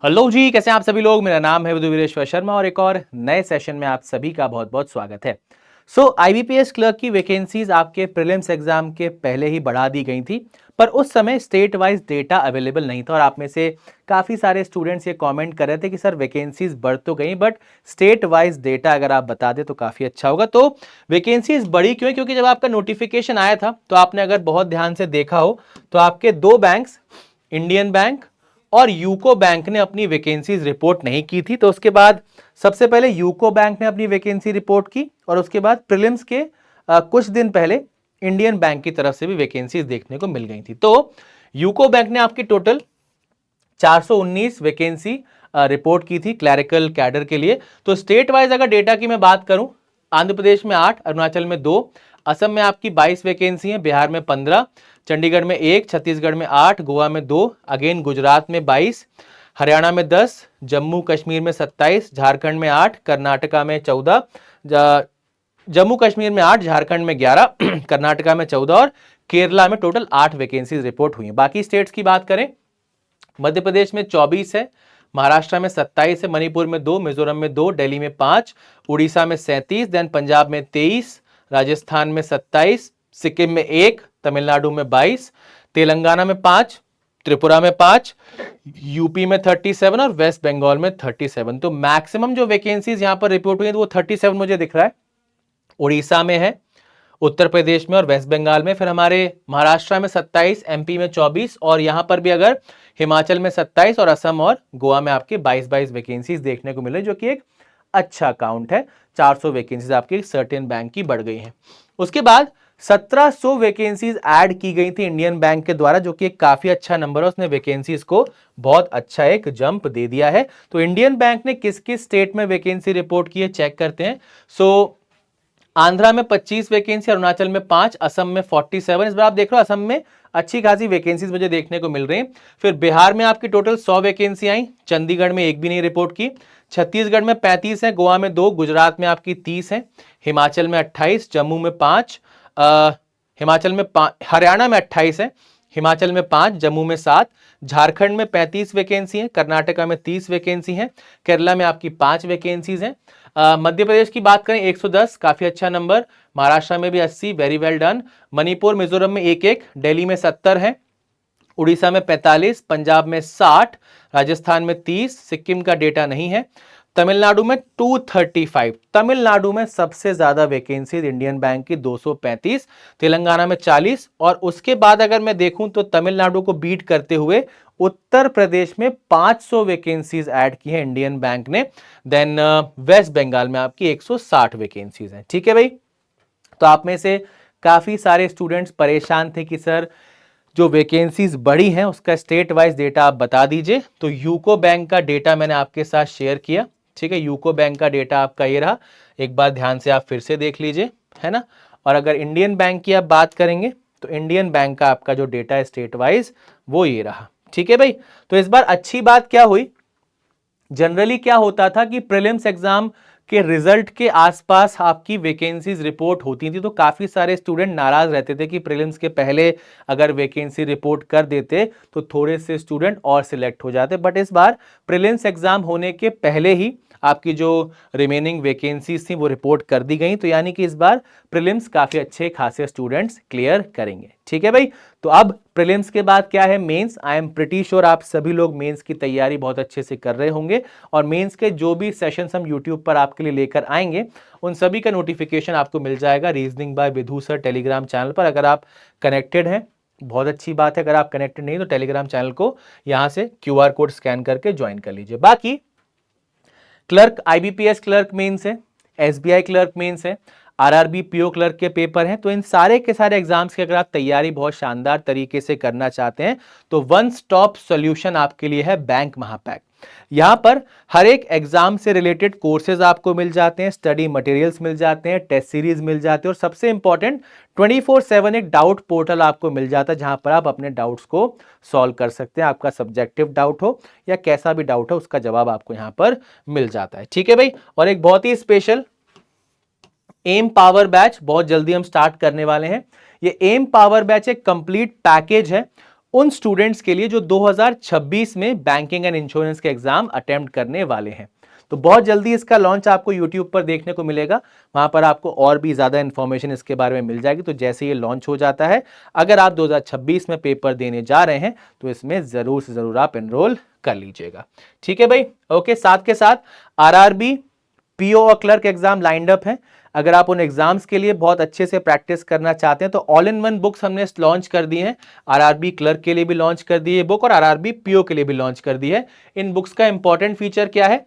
Hello जी, कैसे हैं आप सभी लोग। मेरा नाम है विदुवीरेश्वर शर्मा और एक और नए सेशन में आप सभी का बहुत बहुत स्वागत है। आईबीपीएस क्लर्क की वैकेंसीज आपके प्रीलिम्स एग्जाम के पहले ही बढ़ा दी गई थी, पर उस समय स्टेट वाइज डेटा अवेलेबल नहीं था और आप में से काफ़ी सारे स्टूडेंट्स ये कमेंट कर रहे थे कि सर वैकेंसीज बढ़ तो गई बट स्टेट वाइज डेटा अगर आप बता दें तो काफ़ी अच्छा होगा। तो वैकेंसीज बढ़ी क्यों? क्योंकि जब आपका नोटिफिकेशन आया था तो आपने अगर बहुत ध्यान से देखा हो तो आपके दो बैंक्स, इंडियन बैंक और यूको बैंक ने अपनी वैकेंसीज रिपोर्ट नहीं की थी। तो उसके बाद सबसे पहले यूको बैंक ने अपनी वैकेंसी रिपोर्ट की और उसके बाद प्रीलिम्स के कुछ दिन पहले इंडियन बैंक की तरफ से भी वैकेंसीज देखने को मिल गई थी। तो यूको बैंक ने आपकी टोटल 419 वैकेंसी रिपोर्ट की थी क्लैरिकल कैडर के लिए। तो स्टेट वाइज अगर डेटा की मैं बात करूं, आंध्र प्रदेश में 8, अरुणाचल में 2, असम में आपकी 22 वैकेंसी है, बिहार में 15, चंडीगढ़ में 1, छत्तीसगढ़ में 8, गोवा में 2, अगेन गुजरात में 22, हरियाणा में 10, जम्मू कश्मीर में 27, झारखंड में 8, कर्नाटका में 14, जम्मू कश्मीर में 8, झारखंड में 11, कर्नाटका में 14 और केरला में टोटल 8 वैकेंसीज रिपोर्ट हुई हैं। बाकी स्टेट्स की बात करें, मध्य प्रदेश में 24 है, महाराष्ट्र में 27 है, मणिपुर में 2, मिजोरम में 2, दिल्ली में 5, उड़ीसा में 37, देन पंजाब में 23, राजस्थान में 27, सिक्किम में 1, तमिलनाडु में 22, तेलंगाना में 5, त्रिपुरा में 5, यूपी में 37 और वेस्ट बंगाल में 37। तो मैक्सिमम जो वैकेंसीज यहां पर रिपोर्ट हुई है तो वो 37 मुझे दिख रहा है, उड़ीसा में है, उत्तर प्रदेश में और वेस्ट बंगाल में, फिर हमारे महाराष्ट्र में 27, एमपी में 24 और यहां पर भी अगर हिमाचल में 27 और असम और गोवा में आपके 22 वैकेंसीज देखने को मिले, जो कि एक अच्छा काउंट है। 400 वैकेंसीज आपकी सर्टेन बैंक की बढ़ गई हैं। उसके बाद 1700 वैकेंसीज ऐड की गई थी इंडियन बैंक के द्वारा, जो कि एक काफी अच्छा नंबर है। उसने वैकेंसीज को बहुत अच्छा एक जंप दे दिया है। तो इंडियन बैंक ने किस किस स्टेट में वैकेंसी रिपोर्ट की है चेक करते हैं। आंध्रा में 25 वैकेंसी, अरुणाचल में 5, असम में 47। इस बार आप देख रहे हो असम में अच्छी खासी वैकेंसीज मुझे देखने को मिल रही हैं। फिर बिहार में आपकी टोटल 100 वैकेंसी आई, चंडीगढ़ में एक भी नहीं रिपोर्ट की, छत्तीसगढ़ में 35 है, गोवा में 2, गुजरात में आपकी 30 है, हिमाचल में 28, जम्मू में 5, हिमाचल में 5, हरियाणा में 28 है, हिमाचल में 5, जम्मू में 7, झारखंड में 35 वैकेंसी है, कर्नाटका में 30 वैकेंसी है, केरला में आपकी 5 वैकेंसीज हैं। मध्य प्रदेश की बात करें 110, काफी अच्छा नंबर, महाराष्ट्र में भी 80, very well done, Manipur Mizoram में 1-1, दिल्ली में 70 है, उड़ीसा में 45, पंजाब में 60, राजस्थान में 30, सिक्किम का डेटा नहीं है, तमिलनाडु में 235, तमिलनाडु में सबसे ज्यादा वैकेंसीज इंडियन बैंक की 235, तेलंगाना में 40 और उसके बाद अगर मैं देखूं तो तमिलनाडु को बीट करते हुए उत्तर प्रदेश में 500 वैकेंसीज ऐड की है इंडियन बैंक ने। देन वेस्ट बंगाल में आपकी 160 वैकेंसीज हैं। ठीक है भाई, तो आप में से काफी सारे स्टूडेंट्स परेशान थे कि सर जो वैकेंसीज बढ़ी हैं उसका स्टेट वाइज डेटा आप बता दीजिए। तो यूको बैंक का डेटा मैंने आपके साथ शेयर किया। ठीक है, यूको बैंक का डेटा आपका ये रहा, एक बार ध्यान से आप फिर से देख लीजिए, है ना। और अगर इंडियन बैंक की आप बात करेंगे तो इंडियन बैंक का आपका जो डेटा है स्टेट वाइज वो ये रहा। ठीक है भाई, तो इस बार अच्छी बात क्या हुई, जनरली क्या होता था कि प्रीलिम्स एग्जाम के रिजल्ट के आसपास आपकी वैकेंसीज रिपोर्ट होती थी, तो काफी सारे स्टूडेंट नाराज रहते थे कि प्रीलिम्स के पहले अगर वैकेंसी रिपोर्ट कर देते तो थोड़े से स्टूडेंट और सिलेक्ट हो जाते। बट इस बार प्रीलिम्स एग्जाम होने के पहले ही आपकी जो रिमेनिंग वैकेंसीज थी वो रिपोर्ट कर दी गई, तो यानी कि इस बार प्रीलिम्स काफी अच्छे खासे स्टूडेंट्स क्लियर करेंगे। ठीक है भाई, तो अब प्रीलिम्स के बाद क्या है, Mains. I am pretty sure आप सभी लोग मेंस की तैयारी बहुत अच्छे से कर रहे होंगे और मेंस के जो भी सेशंस हम यूट्यूब पर आपके लिए लेकर आएंगे उन सभी का नोटिफिकेशन आपको मिल जाएगा reasoning by Vidhu sir Telegram channel पर। अगर आप कनेक्टेड हैं बहुत अच्छी बात है, अगर आप कनेक्टेड नहीं तो टेलीग्राम चैनल को यहां से क्यूआर कोड स्कैन करके ज्वाइन कर लीजिए। बाकी क्लर्क, आईबीपीएस क्लर्क मेंस है, एसबीआई क्लर्क मेंस है, आरआरबी पीओ क्लर्क के पेपर हैं। तो इन सारे के सारे एग्जाम्स की अगर आप तैयारी बहुत शानदार तरीके से करना चाहते हैं तो वन स्टॉप सॉल्यूशन आपके लिए है बैंक महापैक। यहां पर हर एक एग्जाम से रिलेटेड कोर्सेज आपको मिल जाते हैं, स्टडी मटेरियल्स मिल जाते हैं, टेस्ट सीरीज मिल जाते हैं और सबसे इंपॉर्टेंट 24/7 एक डाउट पोर्टल आपको मिल जाता है जहां पर आप अपने डाउट्स को सॉल्व कर सकते हैं। आपका सब्जेक्टिव डाउट हो या कैसा भी डाउट हो उसका जवाब आपको यहां पर मिल जाता है। ठीक है भाई, और एक बहुत ही स्पेशल एम पावर बैच बहुत जल्दी हम स्टार्ट करने वाले हैं। ये एम पावर बैच एक कंप्लीट पैकेज है उन स्टूडेंट्स के लिए जो 2026 में बैंकिंग एंड इंश्योरेंस के एग्जाम अटेम्प्ट करने वाले हैं। तो बहुत जल्दी इसका लॉन्च आपको यूट्यूब पर देखने को मिलेगा, वहां पर आपको और भी ज्यादा इंफॉर्मेशन इसके बारे में मिल जाएगी। तो जैसे ये लॉन्च हो जाता है, अगर आप 2026 में पेपर देने जा रहे हैं तो इसमें जरूर से जरूर आप एनरोल कर लीजिएगा। ठीक है भाई, ओके। साथ के साथ आरआरबी, पीओ और क्लर्क एग्जाम लाइंड अप है। अगर आप उन एग्जाम्स के लिए बहुत अच्छे से प्रैक्टिस करना चाहते हैं तो ऑल इन वन बुक्स हमने लॉन्च कर दी हैं। आरआरबी क्लर्क के लिए भी लॉन्च कर दी है बुक और आरआरबी पीओ के लिए भी लॉन्च कर दी है। इन बुक्स का इंपॉर्टेंट फीचर क्या है,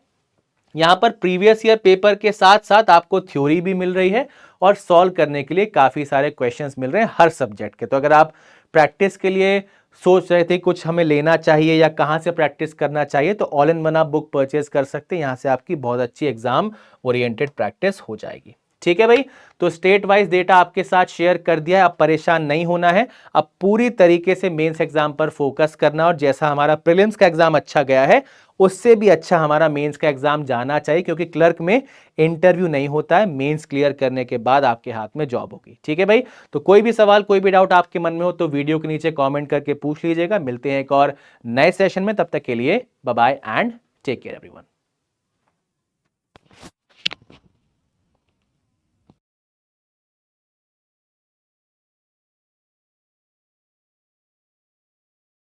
यहां पर प्रीवियस ईयर पेपर के साथ साथ आपको थ्योरी भी मिल रही है और सॉल्व करने के लिए काफी सारे क्वेश्चंस मिल रहे हैं हर सब्जेक्ट के। तो अगर आप प्रैक्टिस के लिए सोच रहे थे कुछ हमें लेना चाहिए या कहां से प्रैक्टिस करना चाहिए, तो ऑल इन वन आप बुक परचेज कर सकते हैं। यहां से आपकी बहुत अच्छी एग्जाम ओरिएंटेड प्रैक्टिस हो जाएगी। ठीक है भाई, तो स्टेट वाइज डेटा आपके साथ शेयर कर दिया है, अब परेशान नहीं होना है। अब पूरी तरीके से मेंस एग्जाम पर फोकस करना, और जैसा हमारा प्रीलिम्स का एग्जाम अच्छा गया है उससे भी अच्छा हमारा मेंस का एग्जाम जाना चाहिए, क्योंकि क्लर्क में इंटरव्यू नहीं होता है, मेंस क्लियर करने के बाद आपके हाथ में जॉब होगी। ठीक है भाई, तो कोई भी सवाल कोई भी डाउट आपके मन में हो तो वीडियो के नीचे कमेंट करके पूछ लीजिएगा। मिलते हैं एक और नए सेशन में, तब तक के लिए bye bye and take care everyone.